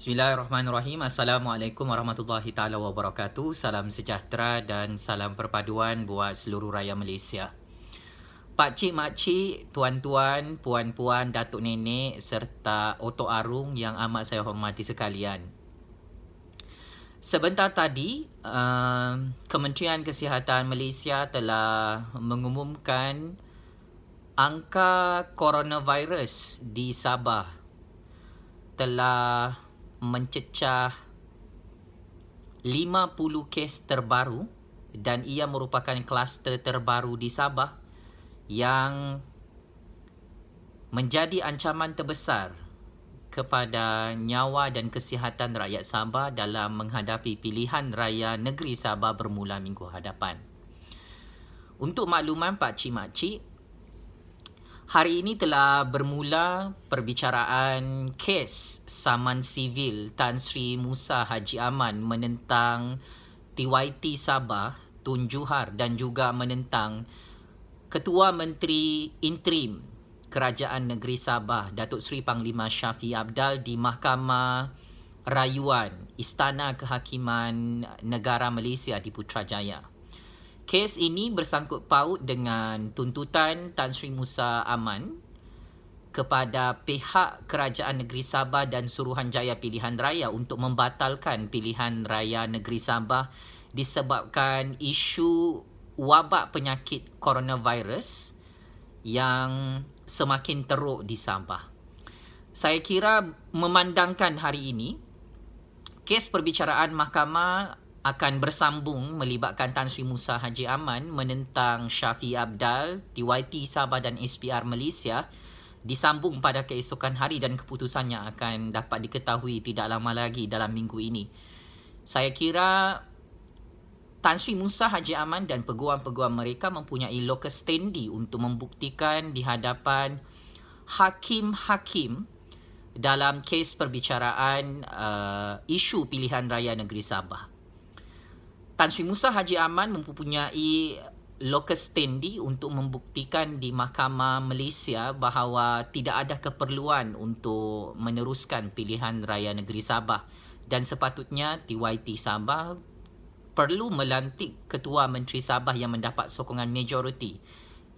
Bismillahirrahmanirrahim. Assalamualaikum warahmatullahi taala wabarakatuh. Salam sejahtera dan salam perpaduan buat seluruh rakyat Malaysia. Pakcik, makcik, tuan-tuan, puan-puan, datuk nenek serta otok arung yang amat saya hormati sekalian. Sebentar tadi, Kementerian Kesihatan Malaysia telah mengumumkan angka coronavirus di Sabah telah mencecah 50 kes terbaru dan ia merupakan kluster terbaru di Sabah yang menjadi ancaman terbesar kepada nyawa dan kesihatan rakyat Sabah dalam menghadapi pilihan raya negeri Sabah bermula minggu hadapan. Untuk makluman pakcik-makcik, hari ini telah bermula perbicaraan kes saman sivil Tan Sri Musa Haji Aman menentang TYT Sabah, Tun Juhar dan juga menentang Ketua Menteri Interim Kerajaan Negeri Sabah, Datuk Seri Panglima Shafie Apdal di Mahkamah Rayuan Istana Kehakiman Negara Malaysia di Putrajaya. Kes ini bersangkut paut dengan tuntutan Tan Sri Musa Aman kepada pihak Kerajaan Negeri Sabah dan Suruhanjaya Pilihan Raya untuk membatalkan pilihan raya negeri Sabah disebabkan isu wabak penyakit coronavirus yang semakin teruk di Sabah. Saya kira memandangkan hari ini, kes perbicaraan mahkamah akan bersambung melibatkan Tan Sri Musa Haji Aman menentang Shafie Apdal, TYT Sabah dan SPR Malaysia disambung pada keesokan hari dan keputusannya akan dapat diketahui tidak lama lagi dalam minggu ini. Saya kira Tan Sri Musa Haji Aman dan peguam-peguam mereka mempunyai locus standi untuk membuktikan di hadapan hakim-hakim dalam kes perbicaraan isu pilihan raya negeri Sabah. Tan Sri Musa Haji Aman mempunyai locus standi untuk membuktikan di Mahkamah Malaysia bahawa tidak ada keperluan untuk meneruskan pilihan raya negeri Sabah dan sepatutnya TYT Sabah perlu melantik Ketua Menteri Sabah yang mendapat sokongan majoriti,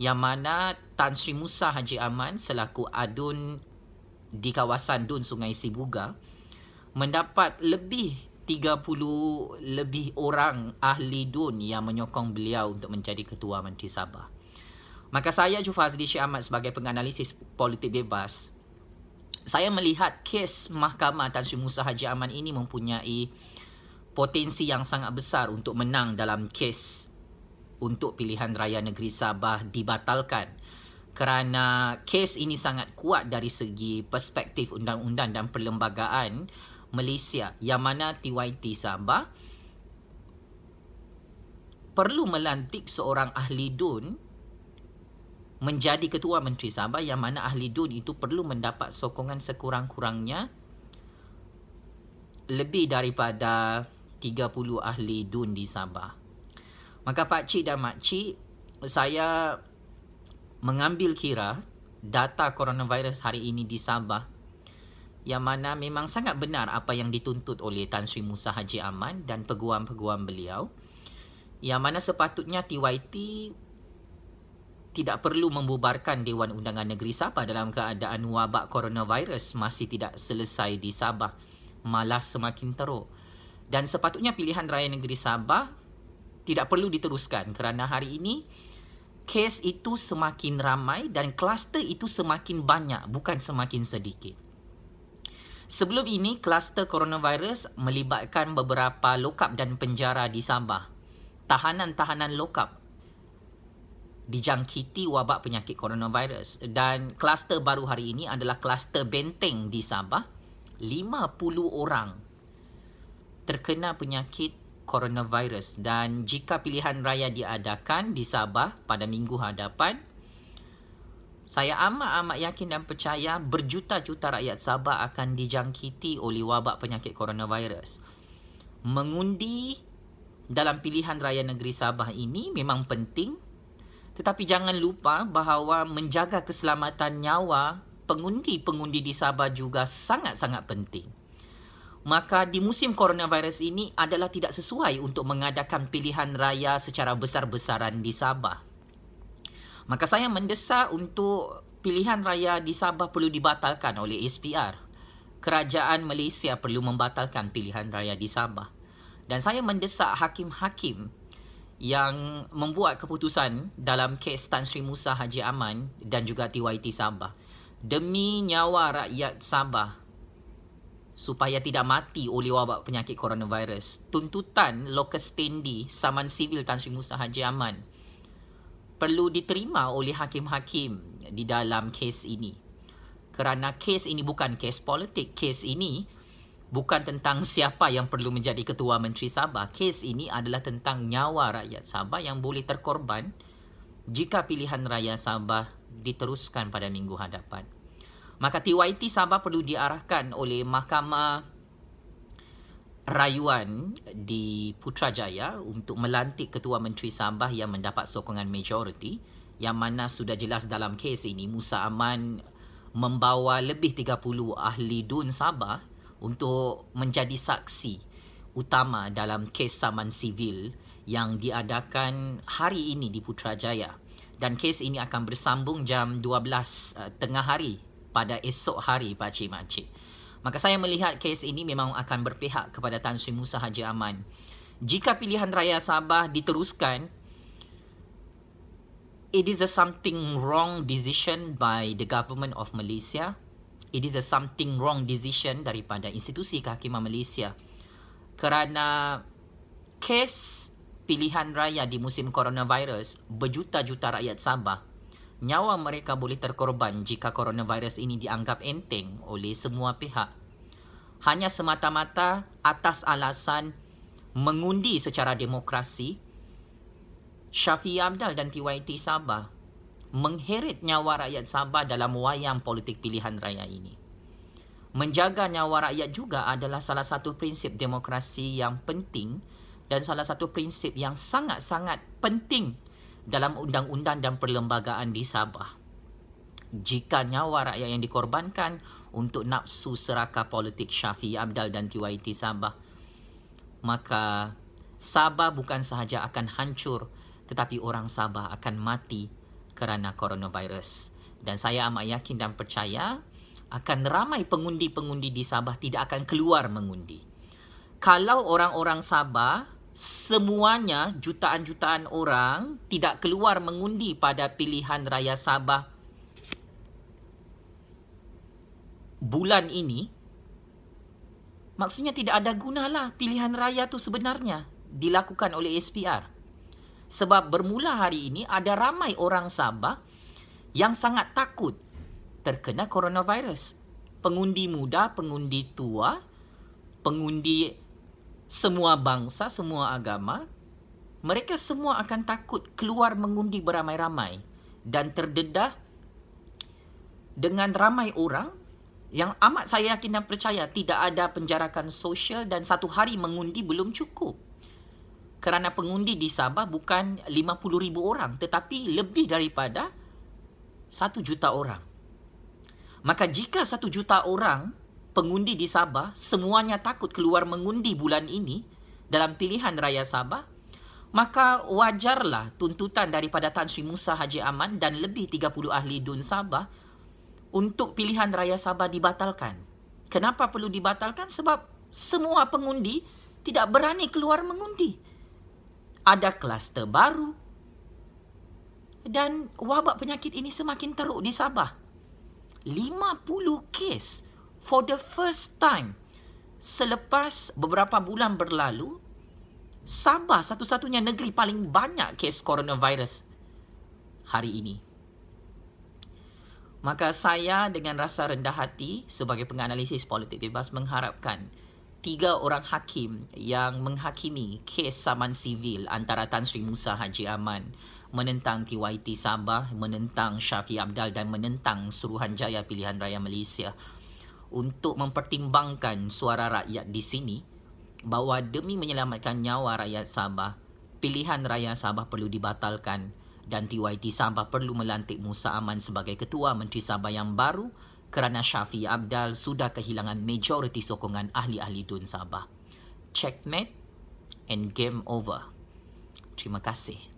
yang mana Tan Sri Musa Haji Aman selaku adun di kawasan Dun Sungai Sibuga mendapat lebih 30 lebih orang ahli dun yang menyokong beliau untuk menjadi Ketua Menteri Sabah. Maka saya, Jufazli Syekh Ahmad, sebagai penganalisis politik bebas, saya melihat kes Mahkamah Tan Sri Musa Haji Aman ini mempunyai potensi yang sangat besar untuk menang dalam kes untuk pilihan raya negeri Sabah dibatalkan, kerana kes ini sangat kuat dari segi perspektif undang-undang dan perlembagaan Malaysia, yang mana TYT Sabah perlu melantik seorang ahli dun menjadi Ketua Menteri Sabah, yang mana ahli dun itu perlu mendapat sokongan sekurang-kurangnya lebih daripada 30 ahli dun di Sabah. Maka pakcik dan makcik, saya mengambil kira data coronavirus hari ini di Sabah, yang mana memang sangat benar apa yang dituntut oleh Tan Sri Musa Haji Aman dan peguam-peguam beliau, yang mana sepatutnya TYT tidak perlu membubarkan Dewan Undangan Negeri Sabah dalam keadaan wabak coronavirus masih tidak selesai di Sabah, malah semakin teruk. Dan sepatutnya pilihan raya negeri Sabah tidak perlu diteruskan kerana hari ini kes itu semakin ramai dan kluster itu semakin banyak, bukan semakin sedikit. Sebelum ini, kluster coronavirus melibatkan beberapa lokap dan penjara di Sabah. Tahanan-tahanan lokap dijangkiti wabak penyakit coronavirus, dan kluster baru hari ini adalah kluster benteng di Sabah. 50 orang terkena penyakit coronavirus, dan jika pilihan raya diadakan di Sabah pada minggu hadapan, saya amat yakin dan percaya berjuta-juta rakyat Sabah akan dijangkiti oleh wabak penyakit coronavirus. Mengundi dalam pilihan raya negeri Sabah ini memang penting, tetapi jangan lupa bahawa menjaga keselamatan nyawa pengundi-pengundi di Sabah juga sangat-sangat penting. maka di musim coronavirus ini adalah tidak sesuai untuk mengadakan pilihan raya secara besar-besaran di Sabah. Maka saya mendesak untuk pilihan raya di Sabah perlu dibatalkan oleh SPR. Kerajaan Malaysia perlu membatalkan pilihan raya di Sabah. Dan saya mendesak hakim-hakim yang membuat keputusan dalam kes Tan Sri Musa Haji Aman dan juga TYT Sabah, demi nyawa rakyat Sabah supaya tidak mati oleh wabak penyakit coronavirus, tuntutan locus standi saman sivil Tan Sri Musa Haji Aman perlu diterima oleh hakim-hakim di dalam kes ini. Kerana kes ini bukan kes politik, kes ini bukan tentang siapa yang perlu menjadi Ketua Menteri Sabah. Kes ini adalah tentang nyawa rakyat Sabah yang boleh terkorban jika pilihan raya Sabah diteruskan pada minggu hadapan. Maka TYT Sabah perlu diarahkan oleh Mahkamah Rayuan di Putrajaya untuk melantik Ketua Menteri Sabah yang mendapat sokongan majoriti, yang mana sudah jelas dalam kes ini Musa Aman membawa lebih 30 ahli DUN Sabah untuk menjadi saksi utama dalam kes saman sivil yang diadakan hari ini di Putrajaya. Dan kes ini akan bersambung jam 12 tengah hari pada esok hari, pakcik-makcik. Maka saya melihat kes ini memang akan berpihak kepada Tan Sri Musa Haji Aman. Jika pilihan raya Sabah diteruskan, it is a something wrong decision by the government of Malaysia. It is a something wrong decision daripada institusi kehakiman Malaysia. Kerana kes pilihan raya di musim coronavirus, berjuta-juta rakyat Sabah, nyawa mereka boleh terkorban jika coronavirus ini dianggap enteng oleh semua pihak. Hanya semata-mata atas alasan mengundi secara demokrasi, Shafie Apdal dan TYT Sabah mengheret nyawa rakyat Sabah dalam wayang politik pilihan raya ini. Menjaga nyawa rakyat juga adalah salah satu prinsip demokrasi yang penting dan salah satu prinsip yang sangat-sangat penting dalam undang-undang dan perlembagaan di Sabah. Jika nyawa rakyat yang dikorbankan untuk nafsu serakah politik Shafie Apdal dan TYT Sabah, maka Sabah bukan sahaja akan hancur, tetapi orang Sabah akan mati kerana coronavirus. Dan saya amat yakin dan percaya akan ramai pengundi-pengundi di Sabah tidak akan keluar mengundi. Kalau orang-orang Sabah semuanya, jutaan-jutaan orang tidak keluar mengundi pada pilihan raya Sabah bulan ini, maksudnya tidak ada gunalah pilihan raya tu sebenarnya dilakukan oleh SPR. Sebab bermula hari ini ada ramai orang Sabah yang sangat takut terkena coronavirus. Pengundi muda, pengundi tua, pengundi semua bangsa, semua agama, mereka semua akan takut keluar mengundi beramai-ramai dan terdedah dengan ramai orang yang amat saya yakin dan percaya tidak ada penjarakan sosial dan satu hari mengundi belum cukup. Kerana pengundi di Sabah bukan 50,000 orang tetapi lebih daripada 1 juta orang. Maka jika 1 juta orang pengundi di Sabah semuanya takut keluar mengundi bulan ini dalam pilihan raya Sabah, maka wajarlah tuntutan daripada Tan Sri Musa Haji Aman dan lebih 30 ahli DUN Sabah untuk pilihan raya Sabah dibatalkan. Kenapa perlu dibatalkan? Sebab semua pengundi tidak berani keluar mengundi. Ada kluster baru dan wabak penyakit ini semakin teruk di Sabah. 50 kes for the first time selepas beberapa bulan berlalu. Sabah satu-satunya negeri paling banyak kes coronavirus hari ini. Maka saya dengan rasa rendah hati sebagai penganalisis politik bebas mengharapkan 3 orang hakim yang menghakimi kes saman sivil antara Tan Sri Musa Haji Aman menentang TYT Sabah, menentang Shafie Apdal dan menentang Suruhanjaya Pilihan Raya Malaysia untuk mempertimbangkan suara rakyat di sini bahawa demi menyelamatkan nyawa rakyat Sabah, pilihan raya Sabah perlu dibatalkan dan TYT Sabah perlu melantik Musa Aman sebagai Ketua Menteri Sabah yang baru kerana Syafiee Apdal sudah kehilangan majoriti sokongan ahli-ahli DUN Sabah. Checkmate and game over. Terima kasih.